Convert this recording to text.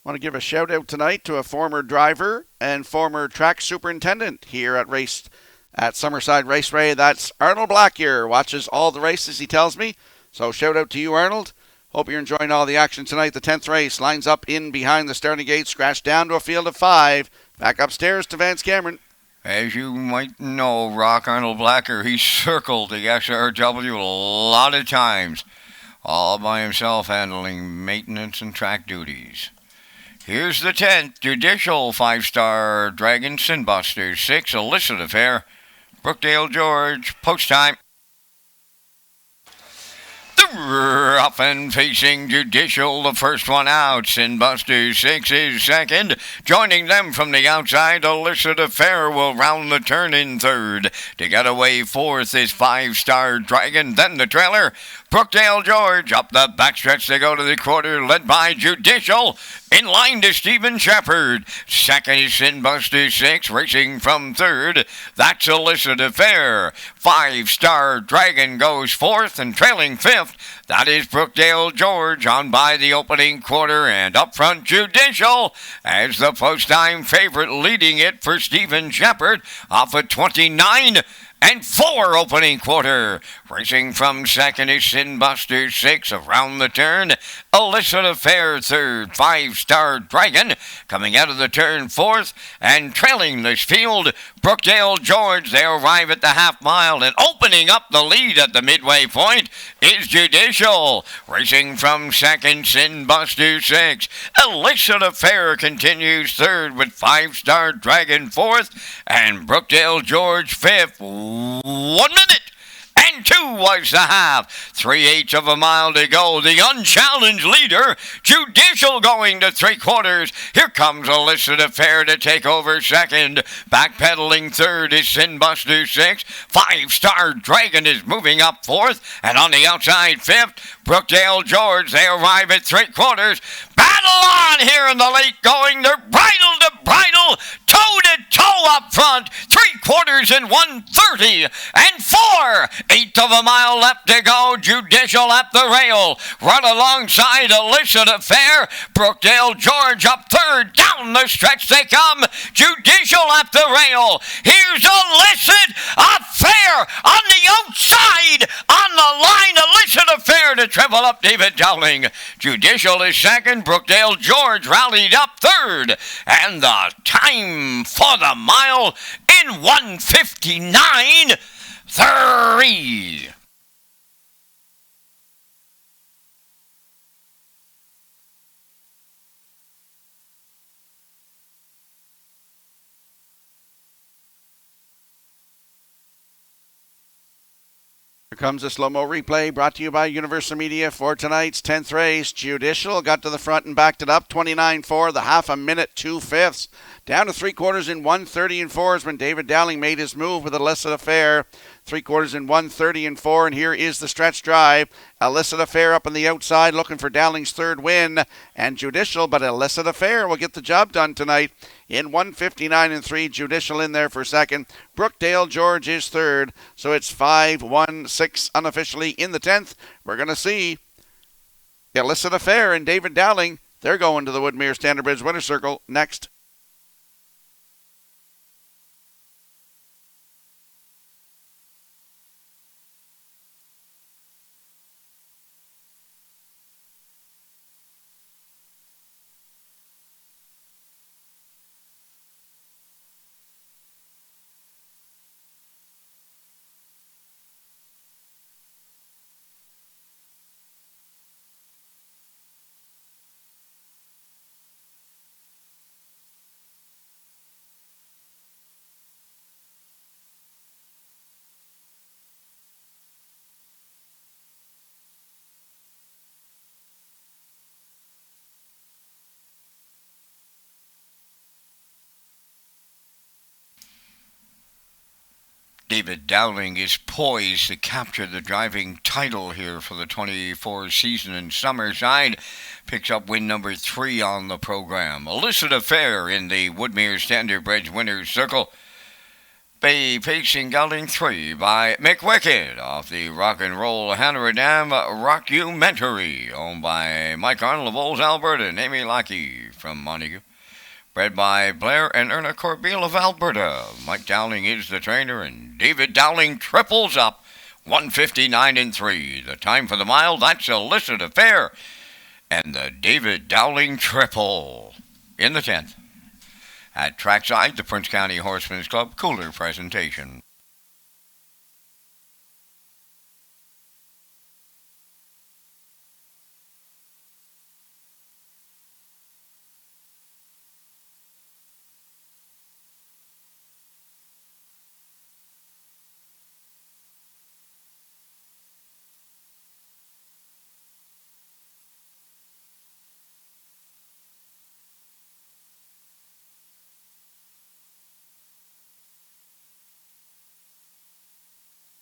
Want to give a shout out tonight to a former driver and former track superintendent here at Summerside Raceway. That's Arnold Blackyer. Watches all the races, he tells me. So shout out to you, Arnold. Hope you're enjoying all the action tonight. The 10th race lines up in behind the starting gate, scratched down to a field of 5. Back upstairs to Vance Cameron. As you might know, Rock Arnold Blacker, he circled the SRW a lot of times, all by himself handling maintenance and track duties. Here's the 10th, Judicial 5-star Dragon Sinbuster 6, Illicit Affair, Brookdale George, post time. Up and facing Judicial, the first one out. Sinbuster 6 is second. Joining them from the outside, Illicit Affair will round the turn in third. To get away fourth is 5-star Dragon, then the trailer. Brookdale George up the backstretch they go to the quarter, led by Judicial. In line to Stephen Shepard. Second is Sinbuster 6, racing from third. That's Illicit Affair. 5-star Dragon goes fourth, and trailing fifth, that is Brookdale George on by the opening quarter, and up front Judicial as the post-time favorite, leading it for Stephen Shepard off at 29 and 4 opening quarter. Racing from second is Sinbuster 6 around the turn. Illicit Affair third. 5-star Dragon coming out of the turn fourth, and trailing this field, Brookdale George. They arrive at the half mile, and opening up the lead at the midway point is Judicial. Racing from second, Sinbuster 6. Illicit Affair continues third with 5-star Dragon fourth, and Brookdale George fifth. 1 minute and 2 was the half. 3/8 of a mile to go. The unchallenged leader, Judicial, going to 3/4. Here comes Illicit Affair to take over second. Backpedaling third is Sinbuster 6. 5-star Dragon is moving up fourth. And on the outside fifth, Brookdale George. They arrive at 3/4. Battle on here in the late going. They're bridle to bridle, toe to toe up front. 3/4 in 1:30 and 4/8 of a mile left to go. Judicial at the rail. Run alongside Illicit Affair. Brookdale George up third. Down the stretch they come. Judicial at the rail. Here's Illicit Affair on the outside. On the line, Illicit Affair to triple up David Dowling. Judicial is second. Brookdale George rallied up third. And the time for the mile in 1:59.3. Here comes a slow-mo replay brought to you by Universal Media for tonight's 10th race. Judicial got to the front and backed it up. 29-4, the half a minute, 2/5. Down to 3/4 in 1:30 and 4 when David Dowling made his move with Illicit Affair. 3/4 in 1:30 and 4, and here is the stretch drive. Illicit Affair up on the outside looking for Dowling's third win, and Judicial, but Illicit Affair will get the job done tonight in 1:59 and 3. Judicial in there for second. Brookdale George is third, so it's 5-1-6 unofficially in the 10th. We're going to see Illicit Affair and David Dowling. They're going to the Woodmere Standard Bridge Winner's Circle next. David Dowling is poised to capture the driving title here for the 24 season in Summerside. Picks up win number 3 on the program. Illicit Affair in the Woodmere Standard Bridge Winner's Circle. Bay facing gelding 3 by McWicked off the Rock and Roll Hanover Dam Rockumentary, owned by Mike Arnold of Olds, Alberta, and Amy Lackey from Montague. Bred by Blair and Erna Corbeil of Alberta. Mike Dowling is the trainer, and David Dowling triples up 159-3. The time for the mile, that's Illicit Affair. And the David Dowling triple in the 10th. At trackside, the Prince County Horsemen's Club Cooler presentation.